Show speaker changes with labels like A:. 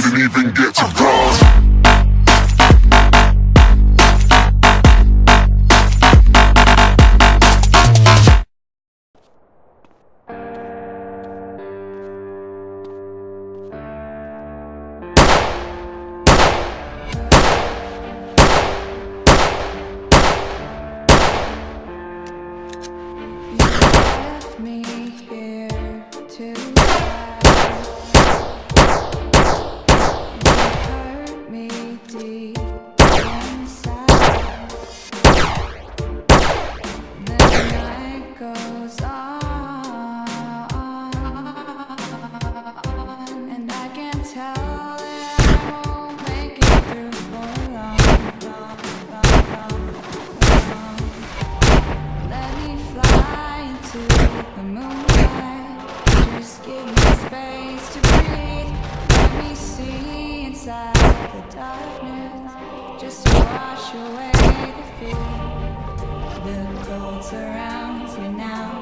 A: didn't even get to cross.
B: Me here to hurt me deep inside. The night goes on, and I can tell that I won't make it through for long. Let me fly into the moonlight, just give me space to breathe. Let me see inside the darkness, just to wash away the fear. The cold surrounds me now,